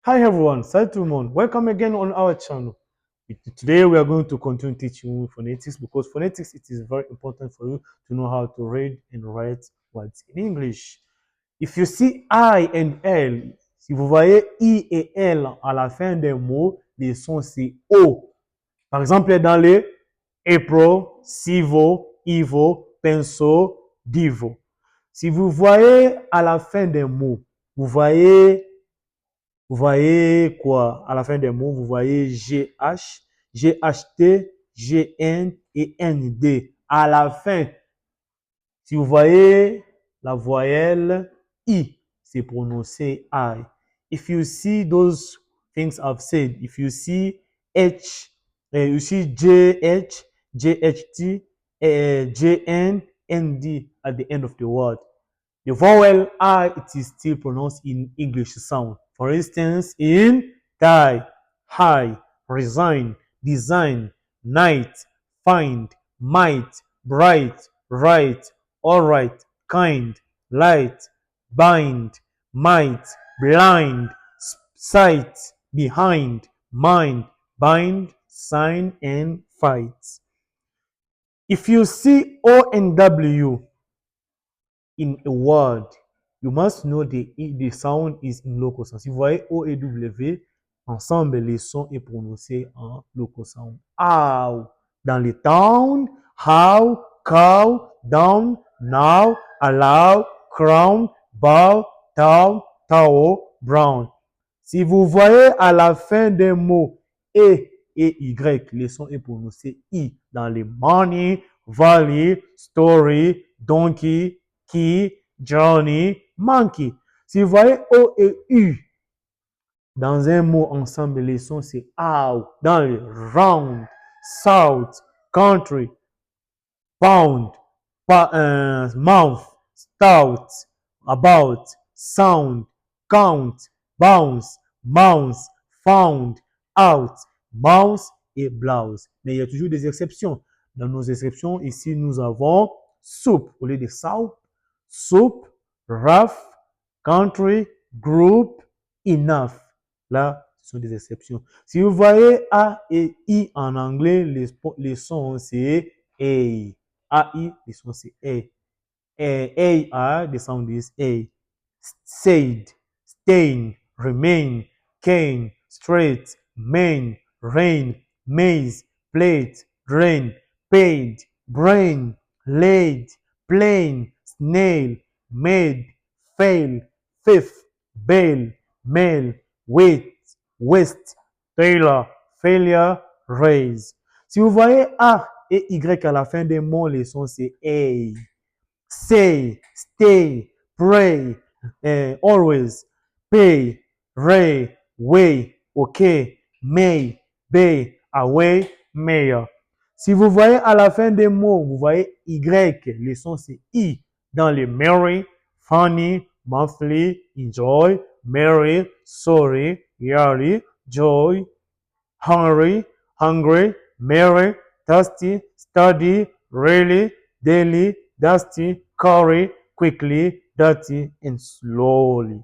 Hi everyone, salut tout le monde. Welcome again on our channel. Today we are going to continue teaching you phonetics because phonetics it is very important for you to know how to read and write words in English. If you see I and L, si vous voyez I et L à la fin des mots, les sons c'est O. Par exemple, dans les April, Sivo, Ivo, Penso, Divo. Si vous voyez à la fin des mots, vous voyez quoi? À la fin des mots, vous voyez GH, GHT, GN et ND. À la fin, si vous voyez la voyelle I, c'est prononcé I. If you see those things I've said, if you see H, you see JH, JHT, JN, ND at the end of the word, the vowel I, it is still pronounced in English sound. For instance, in die, high, resign, design, night, find, might, bright, right, alright, kind, light, bind, might, blind, sight, behind, mind, bind, sign, and fight. If you see O and W in a word, you must know the sound is in local sound. Si vous voyez O et W, ensemble, les sons est prononcé en local sound. Ow, dans les town, how, cow, down, now, allow, crown, bow, town, tao, brown. Si vous voyez à la fin des mots E et Y, les sons est prononcé I dans les money, valley, story, donkey, key, journey, monkey. Si vous voyez O et U dans un mot ensemble, les sons c'est OW. Dans le round, south, country, pound, mouth, stout, about, sound, count, bounce, mouse, found, out, mouse et blouse. Mais il y a toujours des exceptions. Dans nos exceptions, ici, nous avons soup au lieu de soup, soup, rough, country, group, enough. Là, ce sont des exceptions. Si vous voyez A et I en anglais, les sons, c'est A. AI, this one say A. AR, the sound is A. Said, stain, remain, cane, straight, main, rain, maze, plate, drain, paid, brain, laid, plain, snail, made, fail, fifth, bail, mail, wait, waste, tailor, failure, raise. Si vous voyez A et Y à la fin des mots, les sons c'est A. Say, stay, pray, always, pay, ray, way, okay, may, bay, away, mayor. Si vous voyez à la fin des mots, vous voyez Y, les sons c'est I dans les merry, funny, monthly, enjoy, merry, sorry, yearly, joy, hungry, hungry, merry, thirsty, study, really, daily, dusty, curry, quickly, dirty, and slowly.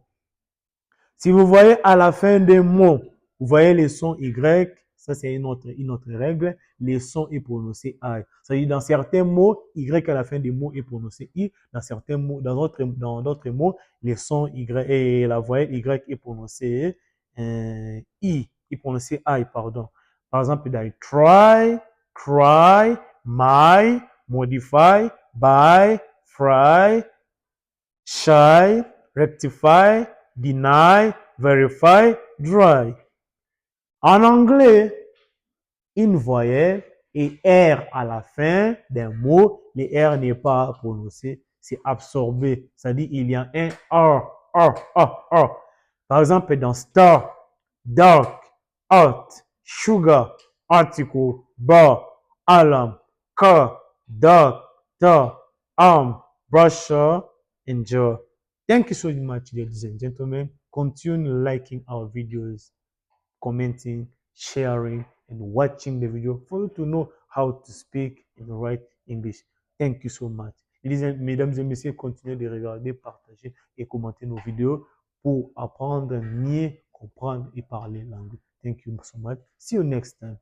Si vous voyez à la fin des mots, vous voyez les sons Y, ça c'est une autre règle, les sons est prononcé I. C'est-à-dire dans certains mots, Y à la fin des mots est prononcé I, dans certains mots, dans d'autres mots, les sons Y et la voyelle Y est prononcée I, est prononcé I, pardon. Par exemple, dans try, cry, my, modify, buy, fry, shy, rectify, deny, verify, dry. En anglais, une voyelle et R à la fin d'un mot, le R n'est pas prononcé, c'est absorbé. C'est-à-dire il y a un R. Par exemple, dans star, dark, hot, sugar, article, bar, alarm, car, dark, tar, arm, brusher, and jaw. Thank you so much, ladies and gentlemen. Continue liking our videos, commenting, sharing, and watching the video for you to know how to speak and write English. Thank you so much. Mesdames et messieurs, continuez de regarder, partager et commenter nos vidéos pour apprendre mieux comprendre et parler l'anglais. Thank you so much. See you next time.